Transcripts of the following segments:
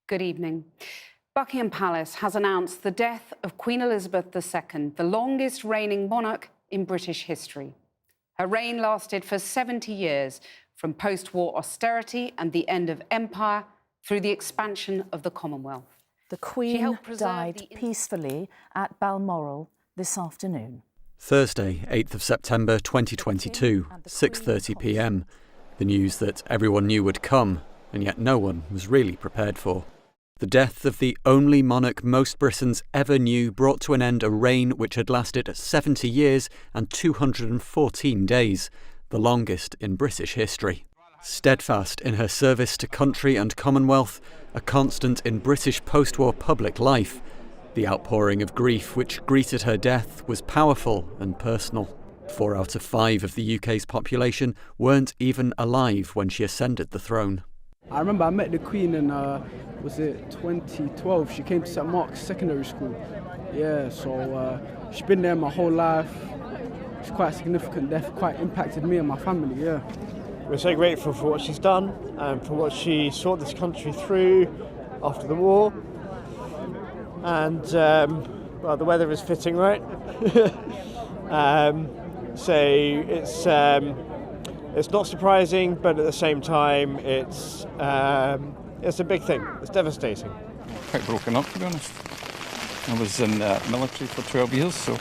Good evening. Buckingham Palace has announced the death of Queen Elizabeth II, the longest reigning monarch in British history. Her reign lasted for 70 years, from post-war austerity and the end of empire through the expansion of the Commonwealth. The Queen died peacefully at Balmoral this afternoon. Thursday, 8th of September 2022, 6:30 p.m. The news that everyone knew would come, and yet no one was really prepared for. The death of the only monarch most Britons ever knew brought to an end a reign which had lasted 70 years and 214 days, the longest in British history. Steadfast in her service to country and Commonwealth, a constant in British post-war public life, the outpouring of grief which greeted her death was powerful and personal. 4 out of 5 of the UK's population weren't even alive when she ascended the throne. I remember I met the Queen in, was it 2012? She came to St Mark's Secondary School. Yeah, so she's been there my whole life. It's quite a significant death, quite impacted me and my family, yeah. We're so grateful for what she's done and for what she saw this country through after the war. And, well, the weather is fitting, right? So it's not surprising, but at the same time, it's a big thing. It's devastating. Quite broken up, to be honest. I was in the military for 12 years, so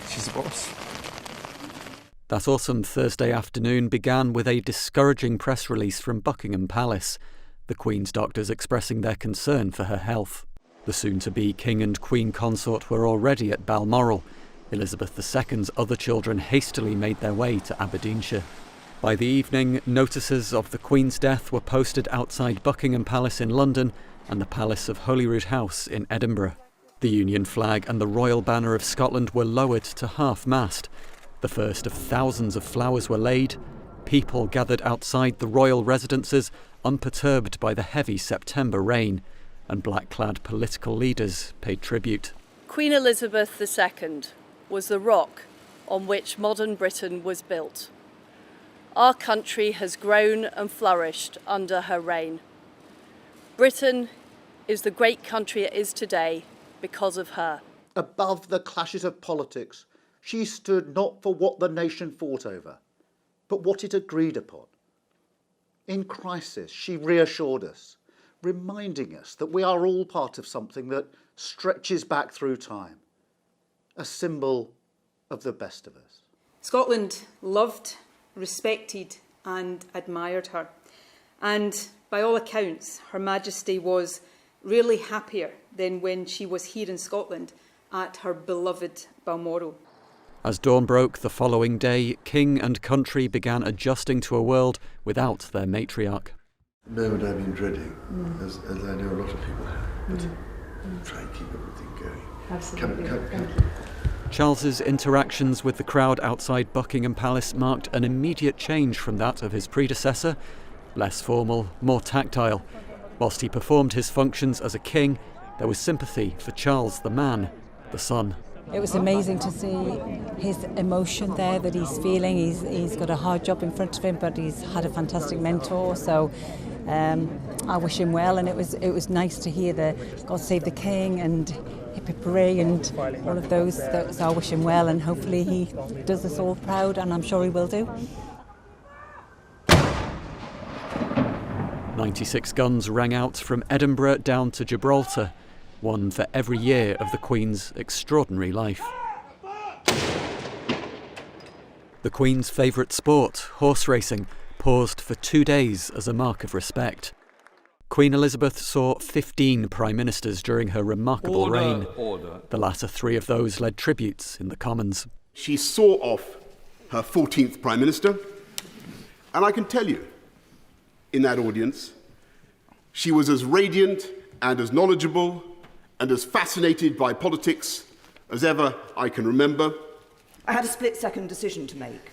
she's the boss. That autumn Thursday afternoon began with a discouraging press release from Buckingham Palace, the Queen's doctors expressing their concern for her health. The soon-to-be King and Queen consort were already at Balmoral. Elizabeth II's other children hastily made their way to Aberdeenshire. By the evening, notices of the Queen's death were posted outside Buckingham Palace in London and the Palace of Holyrood House in Edinburgh. The Union flag and the Royal Banner of Scotland were lowered to half-mast. The first of thousands of flowers were laid. People gathered outside the royal residences, unperturbed by the heavy September rain, and black-clad political leaders paid tribute. Queen Elizabeth II was the rock on which modern Britain was built. Our country has grown and flourished under her reign. Britain is the great country it is today because of her. Above the clashes of politics, she stood not for what the nation fought over, but what it agreed upon. In crisis, she reassured us, reminding us that we are all part of something that stretches back through time, a symbol of the best of us. Scotland loved, respected and admired her. And by all accounts, Her Majesty was really happier than when she was here in Scotland at her beloved Balmoral. As dawn broke the following day, king and country began adjusting to a world without their matriarch. A moment I've been dreading, as I know a lot of people have, but try and keep everything going. Absolutely. Come. Charles's interactions with the crowd outside Buckingham Palace marked an immediate change from that of his predecessor, less formal, more tactile. Whilst he performed his functions as a king, there was sympathy for Charles the man, the son. It was amazing to see his emotion there that he's feeling. He's got a hard job in front of him, but he's had a fantastic mentor. So I wish him well, and it was nice to hear the God Save the King and Hip Hip Hooray and all of those. So I wish him well, and hopefully he does us all proud, and I'm sure he will do. 96 guns rang out from Edinburgh down to Gibraltar, one for every year of the Queen's extraordinary life. The Queen's favourite sport, horse racing, paused for 2 days as a mark of respect. Queen Elizabeth saw 15 prime ministers during her remarkable reign. The latter 3 of those led tributes in the Commons. She saw off her 14th prime minister, and I can tell you, in that audience, she was as radiant and as knowledgeable and as fascinated by politics as ever I can remember. I had a split-second decision to make.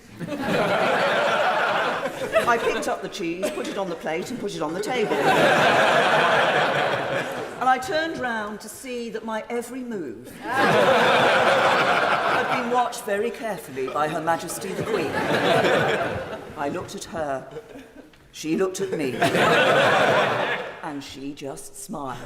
I picked up the cheese, put it on the plate and put it on the table. And I turned round to see that my every move had been watched very carefully by Her Majesty the Queen. I looked at her, she looked at me, and and she just smiled.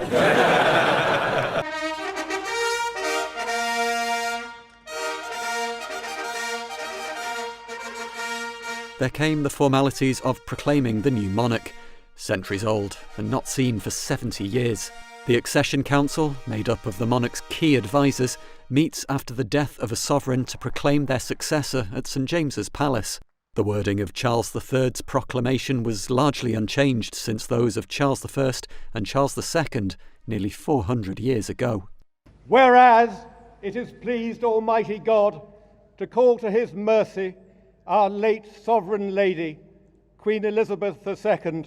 There came the formalities of proclaiming the new monarch, centuries old and not seen for 70 years. The Accession Council, made up of the monarch's key advisers, meets after the death of a sovereign to proclaim their successor at St James's Palace. The wording of Charles III's proclamation was largely unchanged since those of Charles I and Charles II nearly 400 years ago. Whereas it has pleased Almighty God to call to his mercy our late Sovereign Lady, Queen Elizabeth II,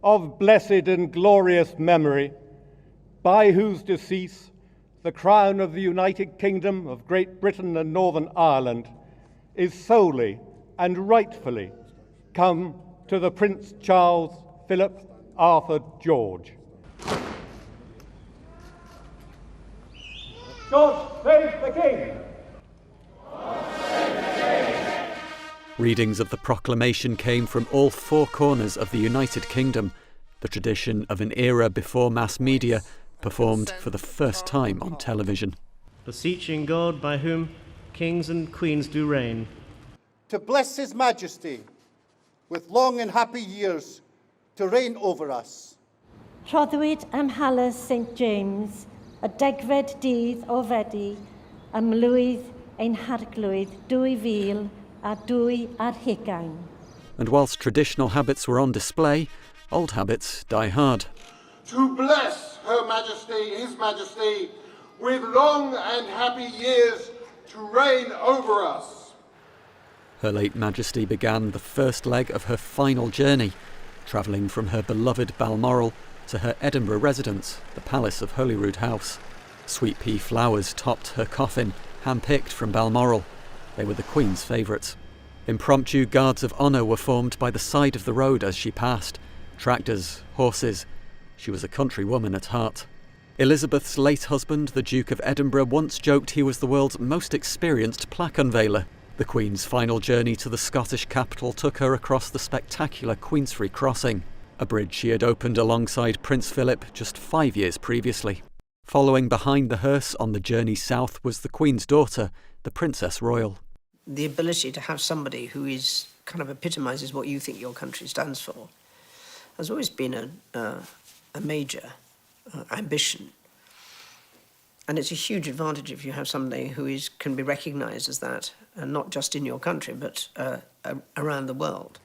of blessed and glorious memory, by whose decease the crown of the United Kingdom of Great Britain and Northern Ireland is solely and rightfully come to the Prince Charles Philip Arthur George. God save the King! Readings of the proclamation came from all four corners of the United Kingdom, the tradition of an era before mass media, performed for the first time on television. Beseeching God by whom kings and queens do reign, to bless His Majesty with long and happy years to reign over us. Rhoddwyd am halas St James, a degfed dydd already, am mlwydd ein harglwydd 2000 a 2020. And whilst traditional habits were on display, old habits die hard. To bless Her Majesty, His Majesty, with long and happy years to reign over us. Her late Majesty began the first leg of her final journey, travelling from her beloved Balmoral to her Edinburgh residence, the Palace of Holyrood House. Sweet pea flowers topped her coffin, hand-picked from Balmoral. They were the Queen's favourites. Impromptu guards of honour were formed by the side of the road as she passed. Tractors, horses. She was a country woman at heart. Elizabeth's late husband, the Duke of Edinburgh, once joked he was the world's most experienced plaque unveiler. The Queen's final journey to the Scottish capital took her across the spectacular Queensferry Crossing, a bridge she had opened alongside Prince Philip just 5 years previously. Following behind the hearse on the journey south was the Queen's daughter, the Princess Royal. The ability to have somebody who is kind of epitomises what you think your country stands for has always been a major ambition. And it's a huge advantage if you have somebody who can be recognised as that, not just in your country, but around the world.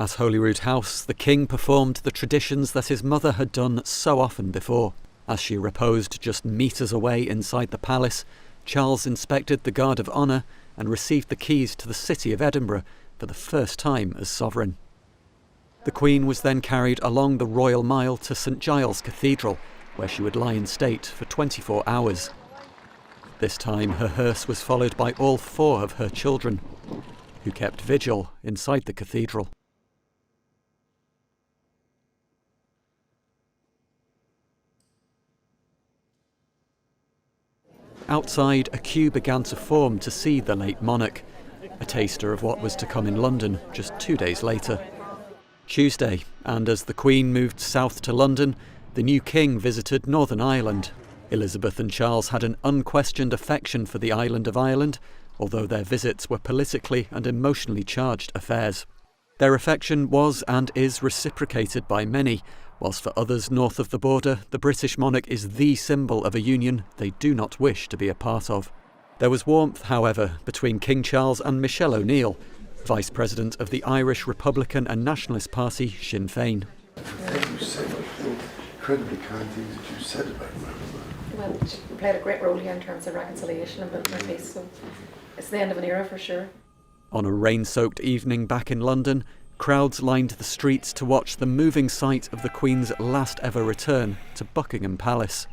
At Holyrood House, the King performed the traditions that his mother had done so often before. As she reposed just metres away inside the palace, Charles inspected the Guard of Honour and received the keys to the city of Edinburgh for the first time as sovereign. The Queen was then carried along the Royal Mile to St Giles Cathedral, where she would lie in state for 24 hours. This time her hearse was followed by all 4 of her children, who kept vigil inside the cathedral. Outside, a queue began to form to see the late monarch, a taster of what was to come in London just 2 days later. Tuesday, and as the Queen moved south to London, the new king visited Northern Ireland. Elizabeth and Charles had an unquestioned affection for the island of Ireland, although their visits were politically and emotionally charged affairs. Their affection was and is reciprocated by many, whilst for others north of the border, the British monarch is the symbol of a union they do not wish to be a part of. There was warmth, however, between King Charles and Michelle O'Neill, Vice President of the Irish Republican and Nationalist Party, Sinn Féin. Thank you so much for the incredibly kind things that you said about my mother. Well, she played a great role here in terms of reconciliation and building our peace, so it's the end of an era for sure. On a rain-soaked evening back in London, crowds lined the streets to watch the moving sight of the Queen's last ever return to Buckingham Palace.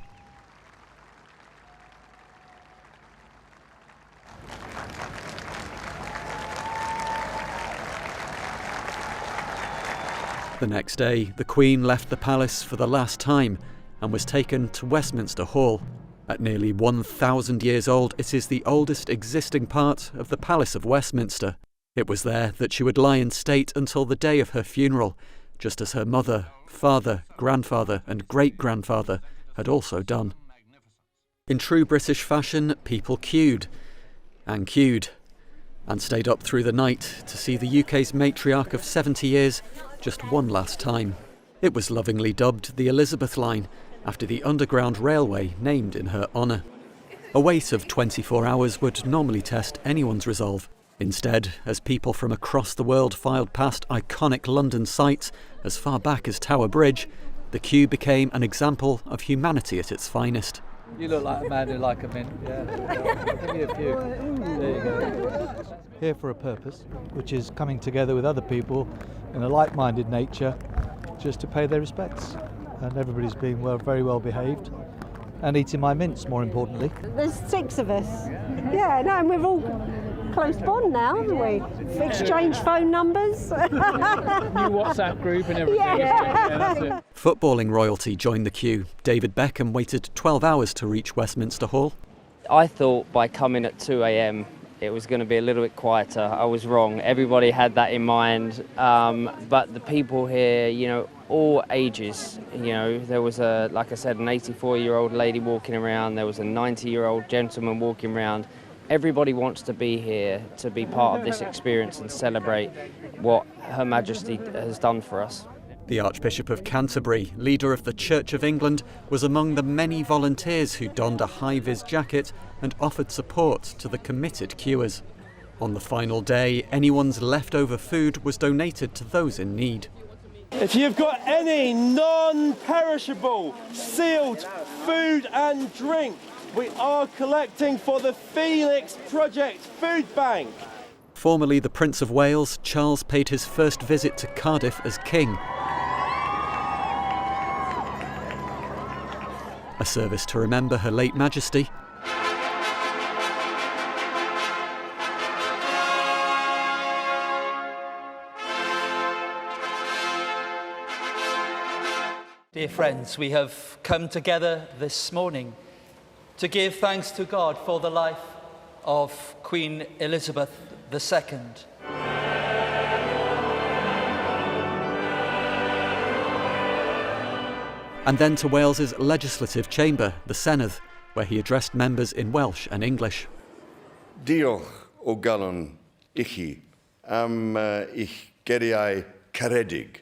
The next day, the Queen left the palace for the last time and was taken to Westminster Hall. At nearly 1,000 years old, it is the oldest existing part of the Palace of Westminster. It was there that she would lie in state until the day of her funeral, just as her mother, father, grandfather and great-grandfather had also done. In true British fashion, people queued, and stayed up through the night to see the UK's matriarch of 70 years just one last time. It was lovingly dubbed the Elizabeth Line, after the Underground Railway named in her honour. A wait of 24 hours would normally test anyone's resolve. Instead, as people from across the world filed past iconic London sites as far back as Tower Bridge, the queue became an example of humanity at its finest. You look like a man who like a mint, yeah. Give me a few. There you go. Here for a purpose, which is coming together with other people in a like-minded nature just to pay their respects. And everybody's being very well behaved and eating my mints, more importantly. There's 6 of us. Yeah, no, and we've all close bond now, haven't we? Exchange phone numbers. New WhatsApp group and everything. Yeah, that's it. Footballing royalty joined the queue. David Beckham waited 12 hours to reach Westminster Hall. I thought by coming at 2 a.m. it was going to be a little bit quieter. I was wrong. Everybody had that in mind. But the people here, all ages, there was like I said, an 84-year-old lady walking around. There was a 90-year-old gentleman walking around. Everybody wants to be here to be part of this experience and celebrate what Her Majesty has done for us. The Archbishop of Canterbury, leader of the Church of England, was among the many volunteers who donned a high-vis jacket and offered support to the committed queuers. On the final day, anyone's leftover food was donated to those in need. If you've got any non-perishable sealed food and drink, we are collecting for the Phoenix Project Food Bank. Formerly the Prince of Wales, Charles paid his first visit to Cardiff as king. A service to remember Her late Majesty. Dear friends, we have come together this morning to give thanks to God for the life of Queen Elizabeth II. And then to Wales's legislative chamber, the Senedd, where he addressed members in Welsh and English. Diolch o galon I chi am ich geriau caredig.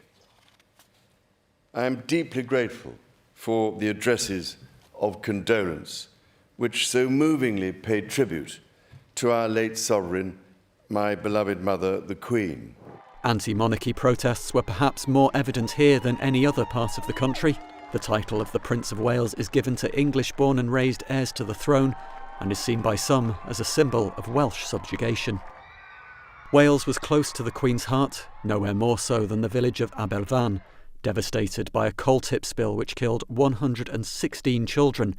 I am deeply grateful for the addresses of condolence which so movingly paid tribute to our late sovereign, my beloved mother, the Queen. Anti-monarchy protests were perhaps more evident here than any other part of the country. The title of the Prince of Wales is given to English-born and raised heirs to the throne and is seen by some as a symbol of Welsh subjugation. Wales was close to the Queen's heart, nowhere more so than the village of Aberfan, devastated by a coal-tip spill which killed 116 children,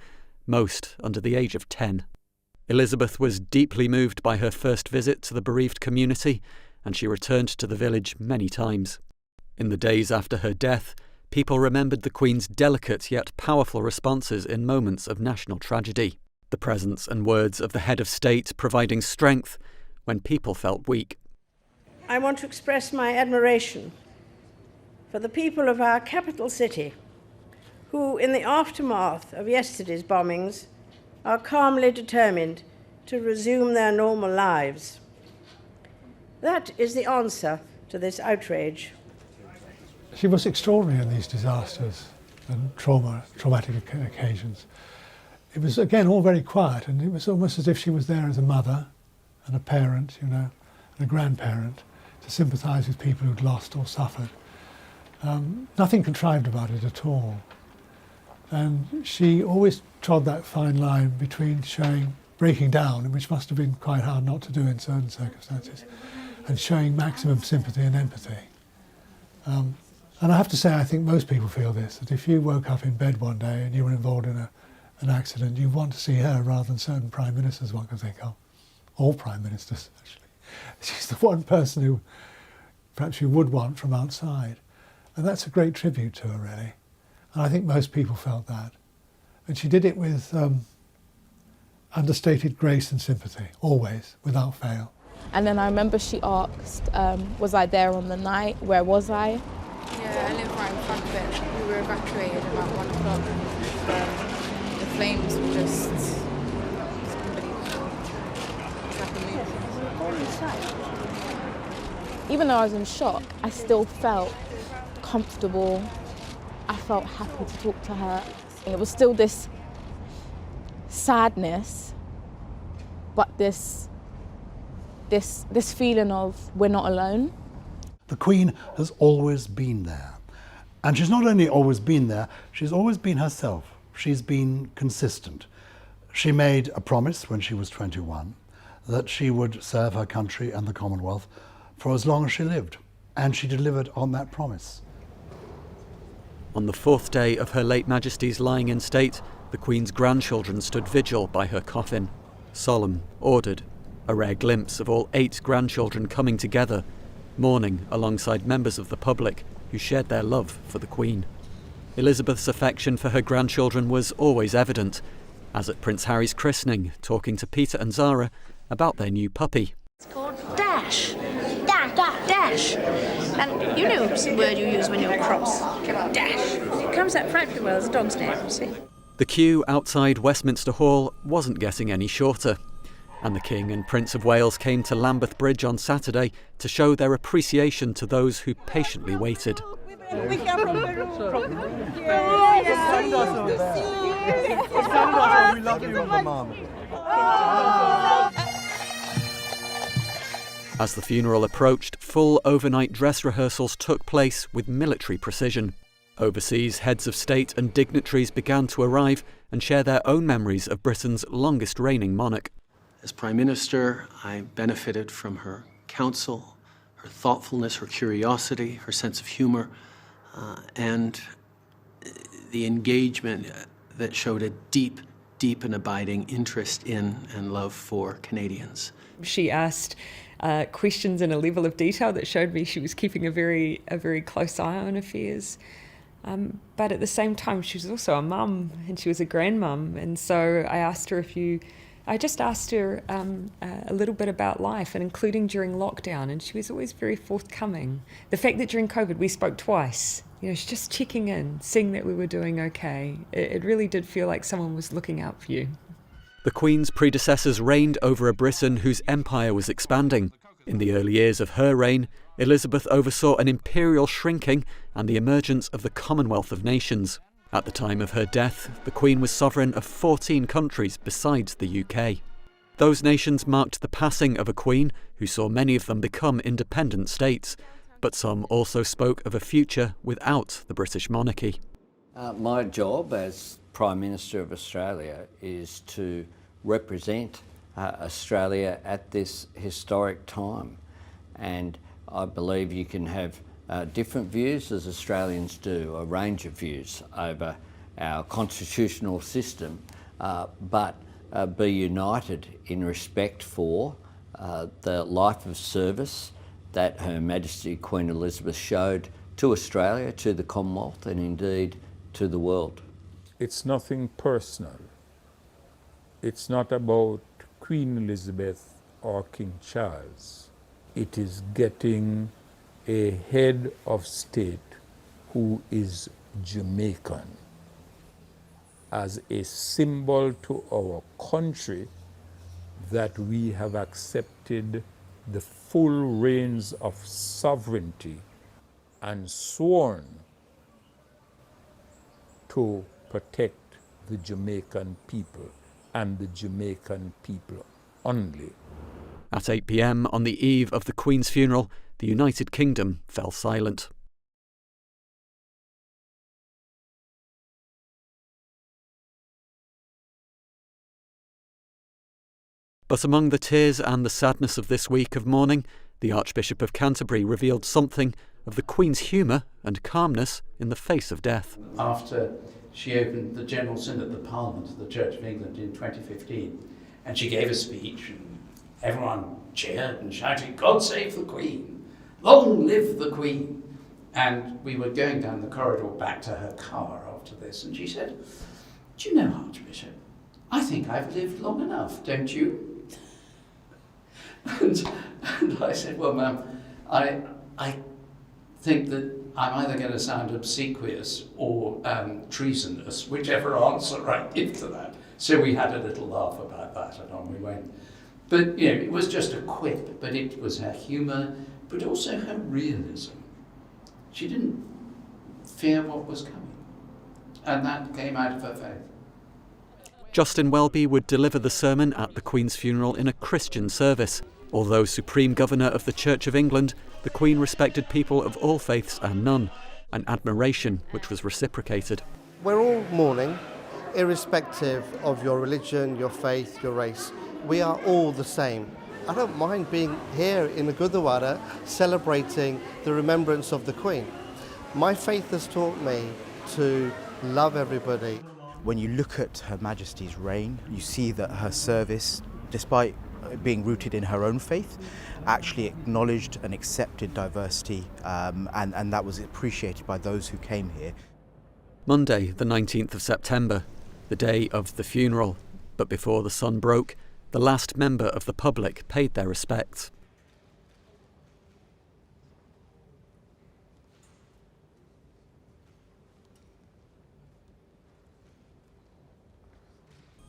most under the age of 10. Elizabeth was deeply moved by her first visit to the bereaved community, and she returned to the village many times. In the days after her death, people remembered the Queen's delicate yet powerful responses in moments of national tragedy, the presence and words of the head of state providing strength when people felt weak. I want to express my admiration for the people of our capital city, who, in the aftermath of yesterday's bombings, are calmly determined to resume their normal lives. That is the answer to this outrage. She was extraordinary in these disasters and traumatic occasions. It was, again, all very quiet, and it was almost as if she was there as a mother and a parent, and a grandparent, to sympathise with people who'd lost or suffered. Nothing contrived about it at all. And she always trod that fine line between breaking down, which must have been quite hard not to do in certain circumstances, and showing maximum sympathy and empathy. And I have to say, I think most people feel this, that if you woke up in bed one day and you were involved in an accident, you want to see her rather than certain prime ministers one can think of. All prime ministers, actually. She's the one person who perhaps you would want from outside. And that's a great tribute to her, really. And I think most people felt that. And she did it with understated grace and sympathy, always, without fail. And then I remember she asked, was I there on the night? Where was I? Yeah, I live right in front of it. We were evacuated about 1 o'clock. The flames were just unbelievable. It's like a movie. Even though I was in shock, I still felt comfortable. I felt happy to talk to her. It was still this sadness, but this feeling of we're not alone. The Queen has always been there. And she's not only always been there, she's always been herself. She's been consistent. She made a promise when she was 21 that she would serve her country and the Commonwealth for as long as she lived. And she delivered on that promise. On the 4th day of Her late Majesty's lying in state, the Queen's grandchildren stood vigil by her coffin. Solemn, ordered, a rare glimpse of all 8 grandchildren coming together, mourning alongside members of the public who shared their love for the Queen. Elizabeth's affection for her grandchildren was always evident, as at Prince Harry's christening, talking to Peter and Zara about their new puppy. It's called Dash. Dash. And you know the word you use when you're cross. Dash. It comes out frightfully well as a dog's name, you see. The queue outside Westminster Hall wasn't getting any shorter, and the King and Prince of Wales came to Lambeth Bridge on Saturday to show their appreciation to those who patiently waited. We come from Peru. We love you, Mama. As the funeral approached, full overnight dress rehearsals took place with military precision. Overseas heads of state and dignitaries began to arrive and share their own memories of Britain's longest reigning monarch. As Prime Minister, I benefited from her counsel, her thoughtfulness, her curiosity, her sense of humour, and the engagement that showed a deep and abiding interest in and love for Canadians. She asked questions in a level of detail that showed me she was keeping a very close eye on affairs. But at the same time, she was also a mum and she was a grandmum. And so I asked her I just asked her a little bit about life, and including during lockdown, and she was always very forthcoming. The fact that during COVID we spoke twice, she's just checking in, seeing that we were doing okay. It really did feel like someone was looking out for you. The Queen's predecessors reigned over a Britain whose empire was expanding. In the early years of her reign, Elizabeth oversaw an imperial shrinking and the emergence of the Commonwealth of Nations. At the time of her death, the Queen was sovereign of 14 countries besides the UK. Those nations marked the passing of a Queen who saw many of them become independent states, but some also spoke of a future without the British monarchy. My job as Prime Minister of Australia is to represent Australia at this historic time, and I believe you can have different views, as Australians do, a range of views over our constitutional system, but be united in respect for the life of service that Her Majesty Queen Elizabeth showed to Australia, to the Commonwealth, and indeed to the world. It's nothing personal. It's not about Queen Elizabeth or King Charles. It is getting a head of state who is Jamaican as a symbol to our country that we have accepted the full reins of sovereignty and sworn to protect the Jamaican people and the Jamaican people only. At 8 p.m. on the eve of the Queen's funeral, the United Kingdom fell silent. But among the tears and the sadness of this week of mourning, the Archbishop of Canterbury revealed something of the Queen's humour and calmness in the face of death. After she opened the General Synod of the Parliament of the Church of England in 2015, and she gave a speech, and everyone cheered and shouted, "God save the Queen! Long live the Queen!" And we were going down the corridor back to her car after this, and she said, "Do you know, Archbishop, I think I've lived long enough, don't you?" And I said, "Well, ma'am, I think that I'm either going to sound obsequious or treasonous, whichever answer I give to that. So we had a little laugh about that, and on we went. But it was just a quip, but it was her humour, but also her realism. She didn't fear what was coming, and that came out of her faith. Justin Welby would deliver the sermon at the Queen's funeral in a Christian service. Although Supreme Governor of the Church of England, the Queen respected people of all faiths and none, an admiration which was reciprocated. We're all mourning, irrespective of your religion, your faith, your race. We are all the same. I don't mind being here in the Gurdwara celebrating the remembrance of the Queen. My faith has taught me to love everybody. When you look at Her Majesty's reign, you see that her service, despite being rooted in her own faith, actually acknowledged and accepted diversity, and that was appreciated by those who came here. Monday, the 19th of September, the day of the funeral. But before the sun broke, the last member of the public paid their respects.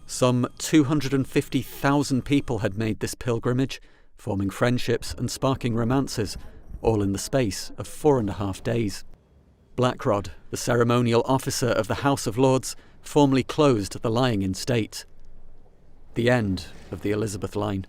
Some 250,000 people had made this pilgrimage, forming friendships and sparking romances, all in the space of 4.5 days. Blackrod, the ceremonial officer of the House of Lords, formally closed the lying in state. The end of the Elizabeth line.